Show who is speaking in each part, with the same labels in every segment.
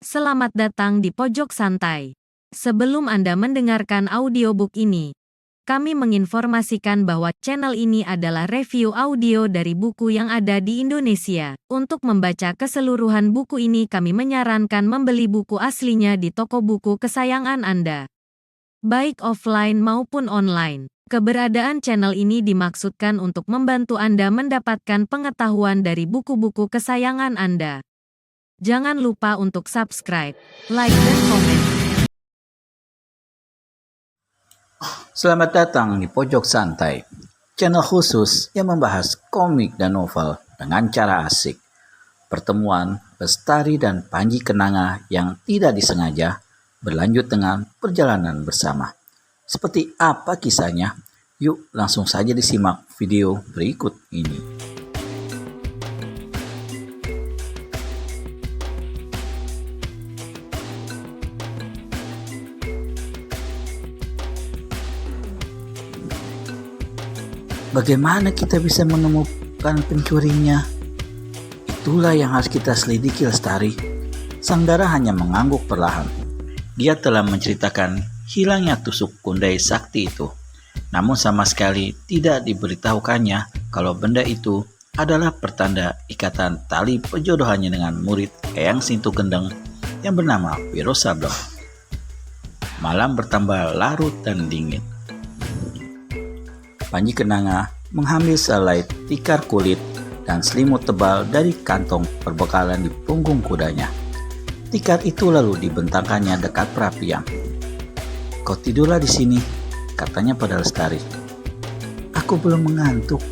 Speaker 1: Selamat datang di Pojok Santai. Sebelum Anda mendengarkan audiobook ini, kami menginformasikan bahwa channel ini adalah review audio dari buku yang ada di Indonesia. Untuk membaca keseluruhan buku ini, kami menyarankan membeli buku aslinya di toko buku kesayangan Anda, baik offline maupun online. Keberadaan channel ini dimaksudkan untuk membantu Anda mendapatkan pengetahuan dari buku-buku kesayangan Anda. Jangan lupa untuk subscribe, like, dan komen.
Speaker 2: Selamat datang di Pojok Santai, channel khusus yang membahas komik dan novel dengan cara asik. Pertemuan Lestari dan Panji Kenanga yang tidak disengaja berlanjut dengan perjalanan bersama. Seperti apa kisahnya? Yuk langsung saja disimak video berikut ini. Bagaimana kita bisa menemukan pencurinya? Itulah yang harus kita selidiki, Lestari. Sang Dara hanya mengangguk perlahan. Dia telah menceritakan hilangnya tusuk kundai sakti itu. Namun sama sekali tidak diberitahukannya kalau benda itu adalah pertanda ikatan tali perjodohannya dengan murid Eyang Sintu Gendeng yang bernama Wiro Sableng. Malam bertambah larut dan dingin. Panji Kenanga mengambil selai tikar kulit dan selimut tebal dari kantong perbekalan di punggung kudanya. Tikar itu lalu dibentangkannya dekat perapian. "Kau tidurlah di sini," katanya pada Lestari. "Aku belum mengantuk."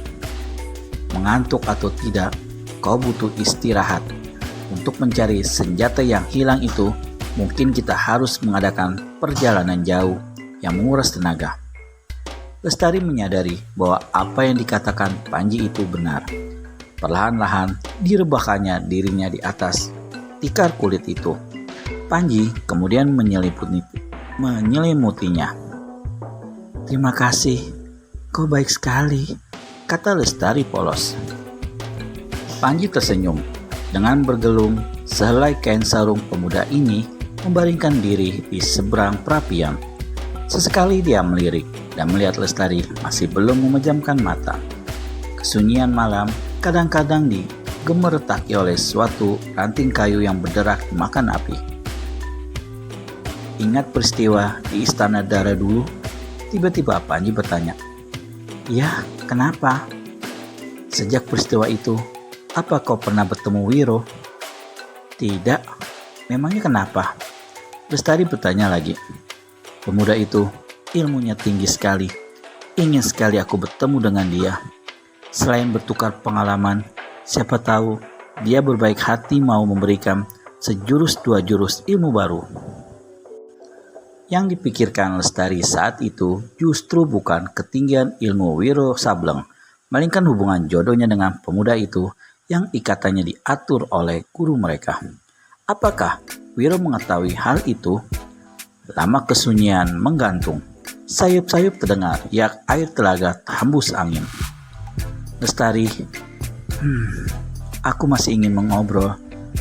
Speaker 2: "Mengantuk atau tidak, kau butuh istirahat. Untuk mencari senjata yang hilang itu, mungkin kita harus mengadakan perjalanan jauh yang menguras tenaga." Lestari menyadari bahwa apa yang dikatakan Panji itu benar. Perlahan-lahan direbahkannya dirinya di atas tikar kulit itu. Panji kemudian menyelimutinya. "Terima kasih, kau baik sekali," kata Lestari polos. Panji tersenyum. Dengan bergelung, sehelai kain sarung pemuda ini membaringkan diri di seberang perapian. Sesekali dia melirik dan melihat Lestari masih belum memejamkan mata. Kesunyian malam kadang-kadang digemeretaki oleh suatu ranting kayu yang berderak makan api. "Ingat peristiwa di Istana Dara dulu?" Tiba-tiba Panji bertanya. "Ya, kenapa?" "Sejak peristiwa itu, apa kau pernah bertemu Wiro?" "Tidak." "Memangnya kenapa?" Lestari bertanya lagi. "Pemuda itu ilmunya tinggi sekali. Ingin sekali aku bertemu dengan dia. Selain bertukar pengalaman, siapa tahu dia berbaik hati mau memberikan sejurus dua jurus ilmu baru." Yang dipikirkan Lestari saat itu justru bukan ketinggian ilmu Wiro Sableng, melainkan hubungan jodohnya dengan pemuda itu yang ikatannya diatur oleh guru mereka. Apakah Wiro mengetahui hal itu? Lama kesunyian menggantung. Sayup-sayup terdengar yak air telaga terhembus angin. Lestari, aku masih ingin mengobrol.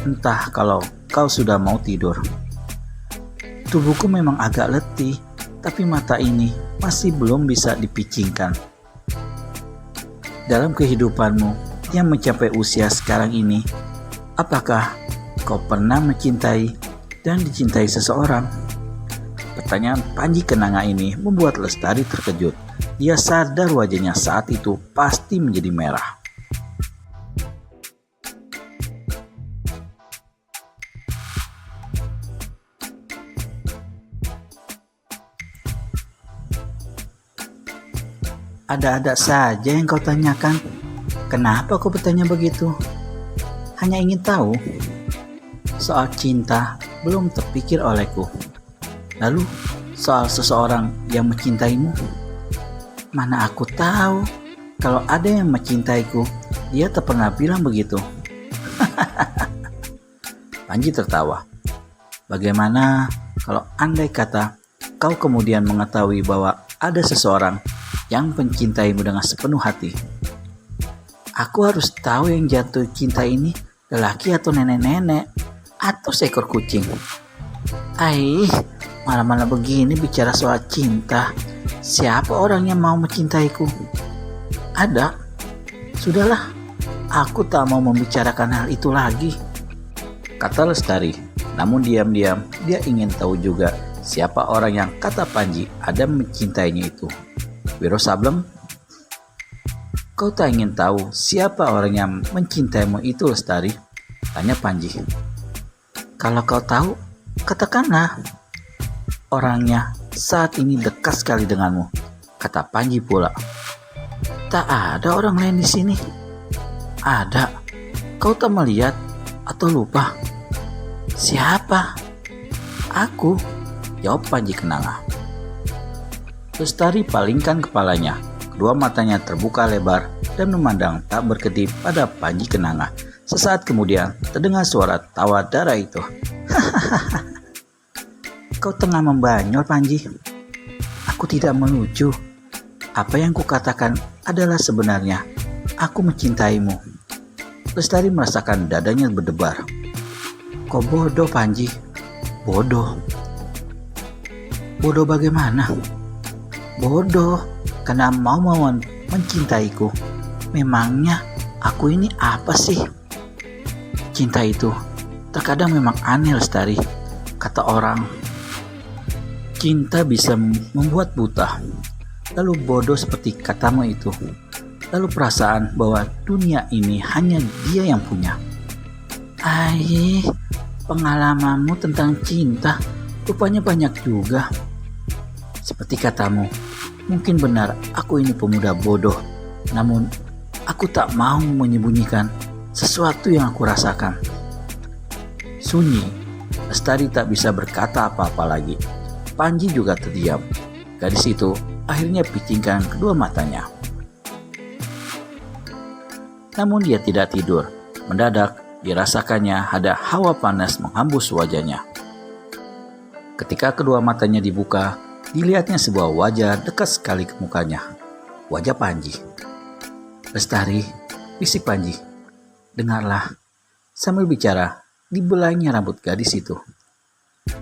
Speaker 2: Entah kalau kau sudah mau tidur." "Tubuhku memang agak letih, tapi mata ini masih belum bisa dipicingkan." "Dalam kehidupanmu yang mencapai usia sekarang ini, apakah kau pernah mencintai dan dicintai seseorang?" Pertanyaan Panji Kenanga ini membuat Lestari terkejut. Dia sadar wajahnya saat itu pasti menjadi merah. "Ada-ada saja yang kau tanyakan. Kenapa kau bertanya begitu?" "Hanya ingin tahu. Soal cinta belum terpikir olehku. Lalu soal seseorang yang mencintaimu?" "Mana aku tahu. Kalau ada yang mencintaiku, dia tak pernah bilang begitu." Panji tertawa. "Bagaimana kalau andai kata kau kemudian mengetahui bahwa ada seseorang yang mencintaimu dengan sepenuh hati? Aku harus tahu yang jatuh cinta ini lelaki atau nenek-nenek. atau seekor kucing? Aih, malam-malam begini bicara soal cinta. Siapa orang yang mau mencintaiku? Ada. Sudahlah, aku tak mau membicarakan hal itu lagi, kata Lestari. Namun diam-diam dia ingin tahu juga siapa orang yang kata Panji ada mencintainya itu. Wiro Sableng, kau tak ingin tahu siapa orang yang mencintaimu itu, Lestari? Tanya Panji. Kalau kau tahu, katakanlah. Orangnya saat ini dekat sekali denganmu, kata Panji pula. Tak ada orang lain di sini. Ada. Kau tak melihat atau lupa? Siapa? Aku, jawab Panji Kenanga. Lestari palingkan kepalanya. Kedua matanya terbuka lebar dan memandang tak berkedip pada Panji Kenanga. Sesaat kemudian terdengar suara tawa darah itu. Kau tengah membanyol, Panji. Aku tidak melucu. Apa yang kukatakan adalah sebenarnya aku mencintaimu. Lestari merasakan dadanya berdebar. Kau bodoh, Panji. Bodoh. Bodoh bagaimana? Bodoh karena mau mencintaiku. Memangnya aku ini apa sih? Cinta itu terkadang memang aneh, Lestari. Kata orang, cinta bisa membuat buta. Lalu bodoh seperti katamu itu. Lalu perasaan bahwa dunia ini hanya dia yang punya. Aih, pengalamanmu tentang cinta rupanya banyak juga. Seperti katamu, mungkin benar aku ini pemuda bodoh. Namun, aku tak mau menyembunyikan sesuatu yang aku rasakan. Sunyi, Lestari tak bisa berkata apa-apa lagi. Panji juga terdiam. Gadis itu akhirnya picingkan kedua matanya. Namun dia tidak tidur. Mendadak dirasakannya ada hawa panas menghembus wajahnya. Ketika kedua matanya dibuka, dilihatnya sebuah wajah dekat sekali ke mukanya. Wajah Panji. Lestari, bisik Panji. Dengarlah. Sambil bicara, dibelainya rambut gadis itu.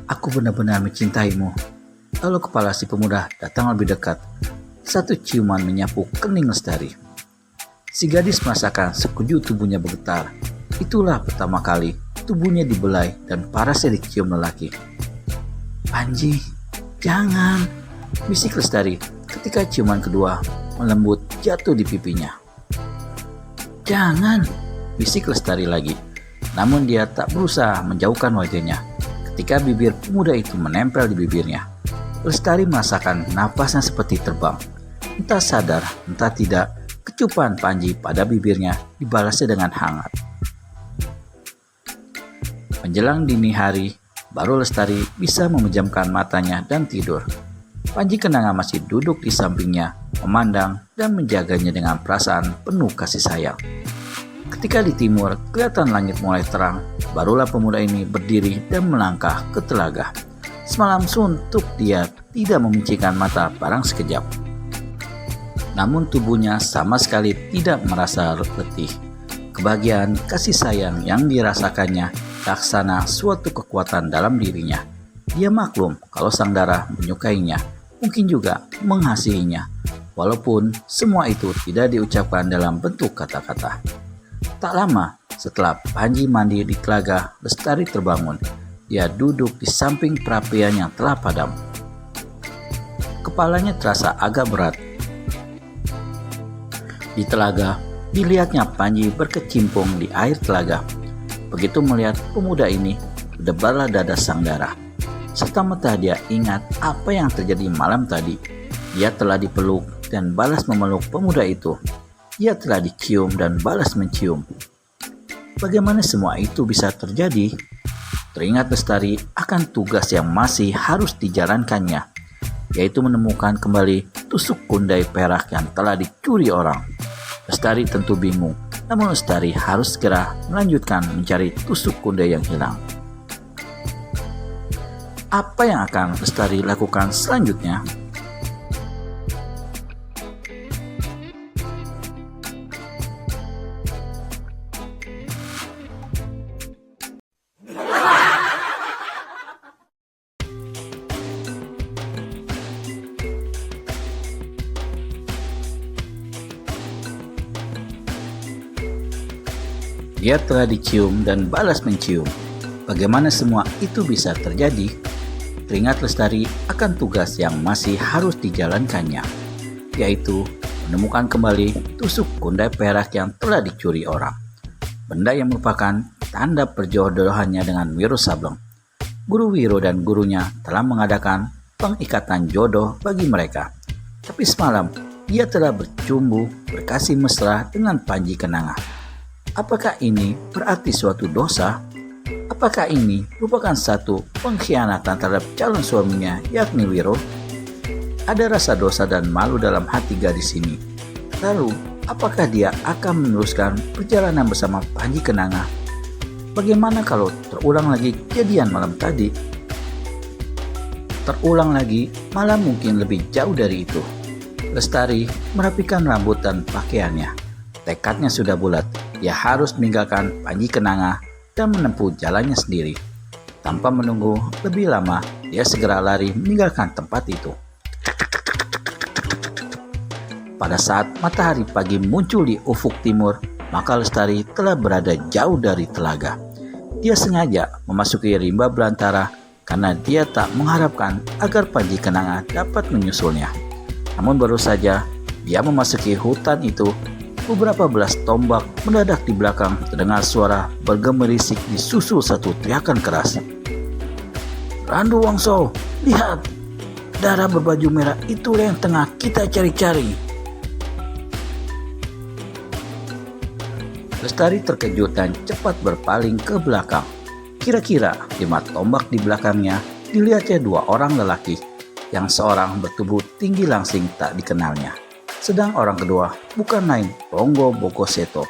Speaker 2: Aku benar-benar mencintaimu. Lalu kepala si pemuda datang lebih dekat. Satu ciuman menyapu kening Lestari. Si gadis merasakan sekujur tubuhnya bergetar. Itulah pertama kali tubuhnya dibelai dan parasnya dicium lelaki. Panji, jangan, bisik Lestari ketika ciuman kedua melembut jatuh di pipinya. Jangan, bisik Lestari lagi. Namun dia tak berusaha menjauhkan wajahnya. Ketika bibir pemuda itu menempel di bibirnya, Lestari merasakan napasnya seperti terbang. Entah sadar, entah tidak, kecupan Panji pada bibirnya dibalasnya dengan hangat. Menjelang dini hari, baru Lestari bisa memejamkan matanya dan tidur. Panji Kenanga masih duduk di sampingnya, memandang dan menjaganya dengan perasaan penuh kasih sayang. Ketika di timur kelihatan langit mulai terang, barulah pemuda ini berdiri dan melangkah ke telaga. Semalam suntuk dia tidak memicingkan mata barang sekejap. Namun tubuhnya sama sekali tidak merasa letih. Kebahagiaan kasih sayang yang dirasakannya laksana suatu kekuatan dalam dirinya. Dia maklum kalau sang dara menyukainya, mungkin juga mengasihinya, walaupun semua itu tidak diucapkan dalam bentuk kata-kata. Tak lama setelah Panji mandi di telaga, Lestari terbangun. Dia duduk di samping perapian yang telah padam. Kepalanya terasa agak berat. Di telaga, dilihatnya Panji berkecimpung di air telaga. Begitu melihat pemuda ini, berdebarlah dada sang dara. Serta-merta dia ingat apa yang terjadi malam tadi. Dia telah dipeluk dan balas memeluk pemuda itu. Ia telah dicium dan balas mencium. Bagaimana semua itu bisa terjadi? Teringat Lestari akan tugas yang masih harus dijalankannya, yaitu menemukan kembali tusuk kundai perak yang telah dicuri orang. Lestari tentu bingung, namun Lestari harus segera melanjutkan mencari tusuk kundai yang hilang. Apa yang akan Lestari lakukan selanjutnya? Dia telah dicium dan balas mencium. Bagaimana semua itu bisa terjadi? Teringat Lestari akan tugas yang masih harus dijalankannya, yaitu menemukan kembali tusuk kundai perak yang telah dicuri orang. Benda yang merupakan tanda perjodohannya dengan Wiro Sableng. Guru Wiro dan gurunya telah mengadakan pengikatan jodoh bagi mereka. Tapi semalam, dia telah bercumbu berkasih mesra dengan Panji Kenanga. Apakah ini berarti suatu dosa? Apakah ini merupakan satu pengkhianatan terhadap calon suaminya, yakni Wiro? Ada rasa dosa dan malu dalam hati gadis ini. Lalu, apakah dia akan meneruskan perjalanan bersama Panji Kenanga? Bagaimana kalau terulang lagi kejadian malam tadi? Terulang lagi, malah mungkin lebih jauh dari itu. Lestari merapikan rambut dan pakaiannya. Tekadnya sudah bulat. Dia harus meninggalkan Panji Kenanga dan menempuh jalannya sendiri. Tanpa menunggu lebih lama, dia segera lari meninggalkan tempat itu. Pada saat matahari pagi muncul di ufuk timur, maka Lestari telah berada jauh dari telaga. Dia sengaja memasuki rimba belantara karena dia tak mengharapkan agar Panji Kenanga dapat menyusulnya. Namun baru saja dia memasuki hutan itu, beberapa belas tombak mendadak di belakang terdengar suara bergemerisik disusul satu teriakan keras. "Randu Wongso, lihat! Darah berbaju merah itu yang tengah kita cari-cari." Lestari terkejut dan cepat berpaling ke belakang. Kira-kira 5 tombak di belakangnya dilihatnya 2 orang lelaki, yang seorang bertubuh tinggi langsing tak dikenalnya. Sedang orang kedua bukan lain Ronggo Bogoseto,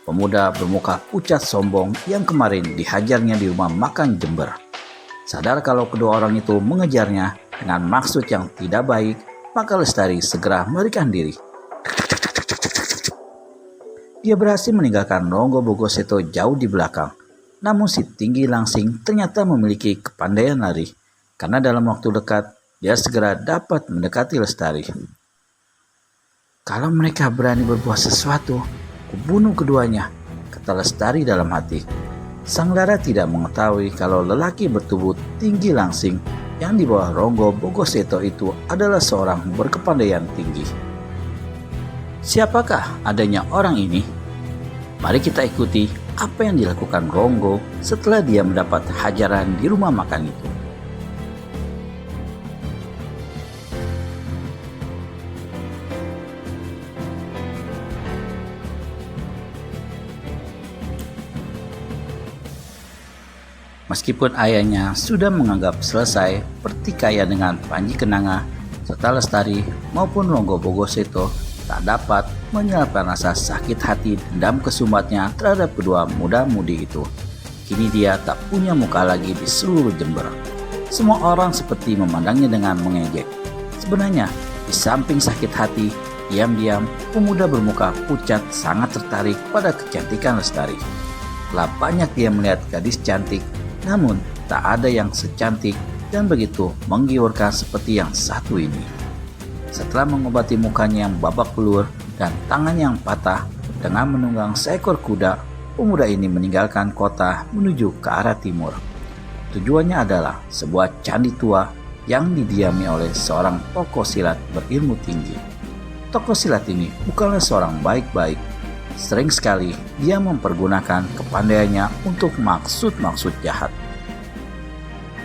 Speaker 2: pemuda bermuka pucat sombong yang kemarin dihajarnya di rumah makan Jember. Sadar kalau kedua orang itu mengejarnya dengan maksud yang tidak baik, maka Lestari segera melarikan diri. Dia berhasil meninggalkan Ronggo Bogoseto jauh di belakang. Namun si tinggi langsing ternyata memiliki kepandaian lari, karena dalam waktu dekat dia segera dapat mendekati Lestari. "Kalau mereka berani berbuat sesuatu, kubunuh keduanya," kata Lestari dalam hati. Sang Lara tidak mengetahui kalau lelaki bertubuh tinggi langsing yang di bawah Ronggo Bogoseto itu adalah seorang berkepandaian tinggi. Siapakah adanya orang ini? Mari kita ikuti apa yang dilakukan Ronggo setelah dia mendapat hajaran di rumah makan itu. Meskipun ayahnya sudah menganggap selesai pertikaian dengan Panji Kenanga, serta Lestari maupun Ronggo Bogoseto tak dapat menyelapkan rasa sakit hati dendam kesumbatnya terhadap kedua muda-mudi itu. Kini dia tak punya muka lagi di seluruh Jember. Semua orang seperti memandangnya dengan mengejek. Sebenarnya, di samping sakit hati, diam-diam pemuda bermuka pucat sangat tertarik pada kecantikan Lestari. Telah banyak dia melihat gadis cantik, namun tak ada yang secantik dan begitu menggiurkan seperti yang satu ini. Setelah mengobati mukanya yang babak belur dan tangan yang patah dengan menunggang seekor kuda, pemuda ini meninggalkan kota menuju ke arah timur. Tujuannya adalah sebuah candi tua yang didiami oleh seorang tokoh silat berilmu tinggi. Tokoh silat ini bukanlah seorang baik-baik. Sering sekali dia mempergunakan kepandaiannya untuk maksud-maksud jahat.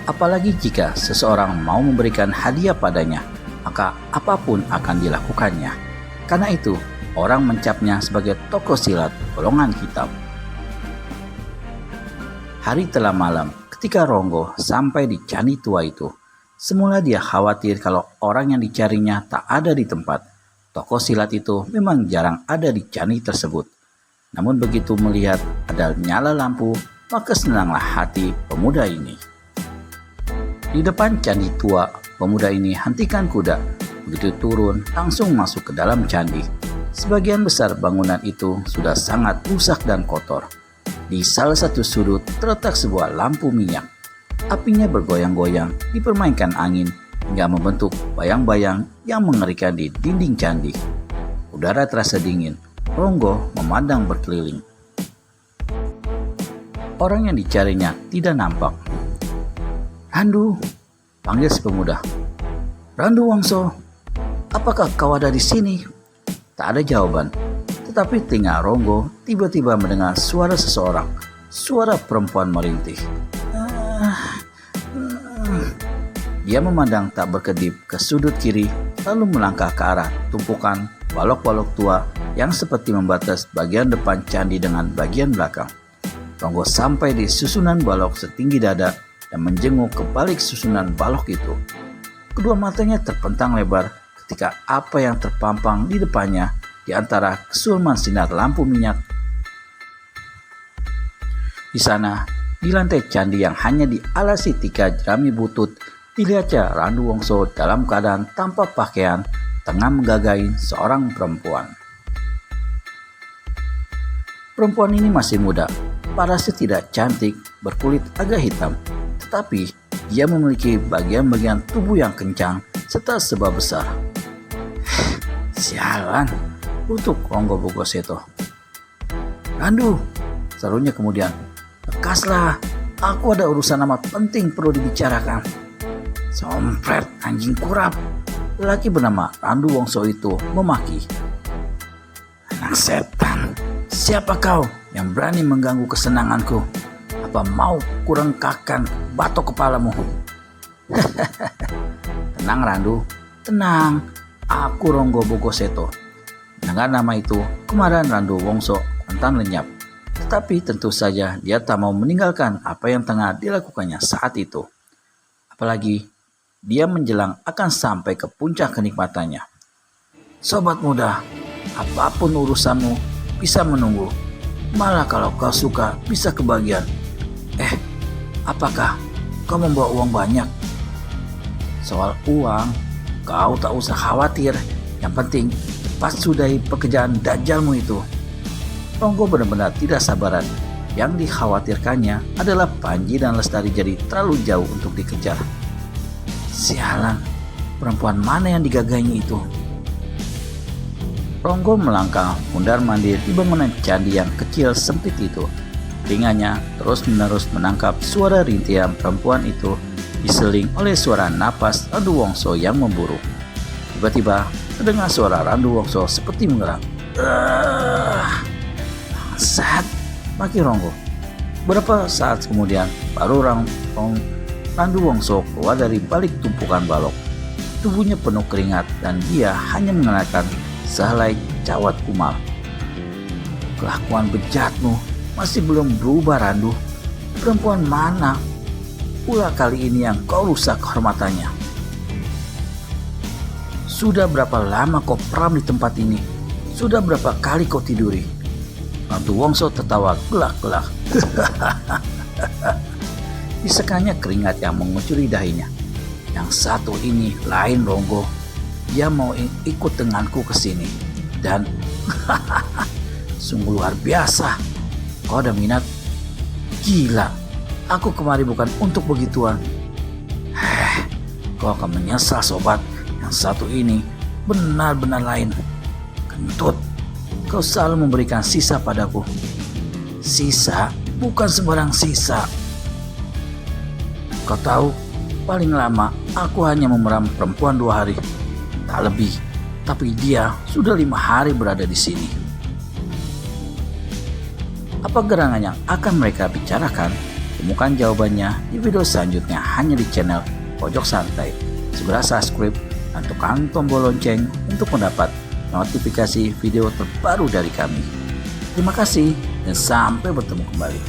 Speaker 2: Apalagi jika seseorang mau memberikan hadiah padanya, maka apapun akan dilakukannya. Karena itu, orang mencapnya sebagai tokoh silat golongan hitam. Hari telah malam ketika Ronggo sampai di candi tua itu. Semula dia khawatir kalau orang yang dicarinya tak ada di tempat. Tokoh silat itu memang jarang ada di candi tersebut. Namun begitu melihat ada nyala lampu, maka senanglah hati pemuda ini. Di depan candi tua, pemuda ini hentikan kuda. Begitu turun, langsung masuk ke dalam candi. Sebagian besar bangunan itu sudah sangat rusak dan kotor. Di salah satu sudut terletak sebuah lampu minyak. Apinya bergoyang-goyang, dipermainkan angin, hingga membentuk bayang-bayang yang mengerikan di dinding candi. Udara terasa dingin. Ronggo memandang berkeliling. orang yang dicarinya tidak nampak. "Randu," panggil si pemuda. "Randu Wongso, apakah kau ada di sini?" Tak ada jawaban, tetapi telinga Ronggo tiba-tiba mendengar suara seseorang, suara perempuan merintih. Dia memandang tak berkedip ke sudut kiri, lalu melangkah ke arah tumpukan balok-balok tua yang seperti membatas bagian depan candi dengan bagian belakang. Ronggo sampai di susunan balok setinggi dada dan menjenguk ke balik susunan balok itu. Kedua matanya terpentang lebar ketika apa yang terpampang di depannya di antara kesulman sinar lampu minyak. Di sana, di lantai candi yang hanya dialasi 3 jerami butut, dilihatnya Randu Wongso dalam keadaan tanpa pakaian tengah menggagahi seorang perempuan. Perempuan ini masih muda, parasnya tidak cantik, berkulit agak hitam, tetapi dia memiliki bagian-bagian tubuh yang kencang serta sebab besar. "Sialan," untuk Ronggo Bogoseto. "Randu," serunya kemudian, "lekaslah, aku ada urusan amat penting perlu dibicarakan." "Sompret, anjing kurap," lelaki bernama Randu Wongso itu memaki. "Anak setan, siapa kau yang berani mengganggu kesenanganku? Apa mau kurengkakan batok kepalamu?" "Tenang Randu, tenang. Aku Ronggo Bogoseto." Mendengar nama itu, kemarahan Randu Wongso rentan lenyap. Tetapi tentu saja dia tak mau meninggalkan apa yang tengah dilakukannya saat itu. Apalagi dia menjelang akan sampai ke puncak kenikmatannya. "Sobat muda, apapun urusanmu bisa menunggu. Malah kalau kau suka bisa kebagian. Apakah kau membawa uang banyak?" "Soal uang, kau tak usah khawatir. Yang penting cepat sudahi pekerjaan dajalmu itu." Ronggo benar-benar tidak sabaran. Yang dikhawatirkannya adalah Panji dan Lestari jadi terlalu jauh untuk dikejar. Sialan, perempuan mana yang digagainya itu? Ronggo melangkah mundar-mandir di bangunan candi yang kecil sempit itu. Telinganya terus-menerus menangkap suara rintihan perempuan itu diseling oleh suara napas Randu Wongso yang memburu. Tiba-tiba terdengar suara Randu Wongso seperti mengerang. "Bangsat," maki Ronggo. Beberapa saat kemudian baru Randu Wongso keluar dari balik tumpukan balok. Tubuhnya penuh keringat dan dia hanya mengenakan sehelai cawat kumal. "Kelakuan bejatmu masih belum berubah Randu. Perempuan mana pula kali ini yang kau rusak kehormatannya? Sudah berapa lama kau peram di tempat ini? Sudah berapa kali kau tiduri?" Randu Wongso tertawa gelak-gelak. Disekanya keringat yang mengucuri dahinya. "Yang satu ini lain Ronggo. Dia mau ikut denganku ke sini. Dan sungguh luar biasa. Kau ada minat? Gila, aku kemari bukan untuk begituan. Kau akan menyesal sobat. Yang satu ini benar-benar lain. Kentut, kau selalu memberikan sisa padaku. Sisa, bukan sembarang sisa. Kau tahu, paling lama aku hanya memeram perempuan 2 hari. Tak lebih, tapi dia sudah 5 hari berada di sini." Apa gerangan yang akan mereka bicarakan? Temukan jawabannya di video selanjutnya hanya di channel Pojok Santai. Segera subscribe dan tekan tombol lonceng untuk mendapat notifikasi video terbaru dari kami. Terima kasih dan sampai bertemu kembali.